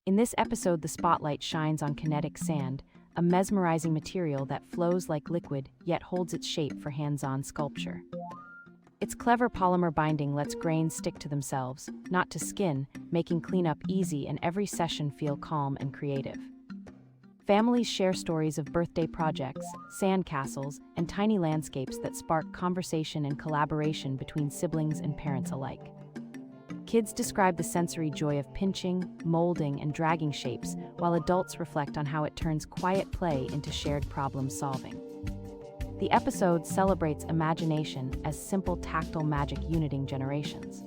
In this episode, the spotlight shines on kinetic sand, a mesmerizing material that flows like liquid yet holds its shape for hands-on sculpture. Its clever polymer binding lets grains stick to themselves, not to skin, making cleanup easy and every session feel calm and creative. Families share stories of birthday projects, sand castles, and tiny landscapes that spark conversation and collaboration between siblings and parents alike. Kids describe the sensory joy of pinching, molding, and dragging shapes, while adults reflect on how it turns quiet play into shared problem-solving. The episode celebrates imagination as simple tactile magic uniting generations.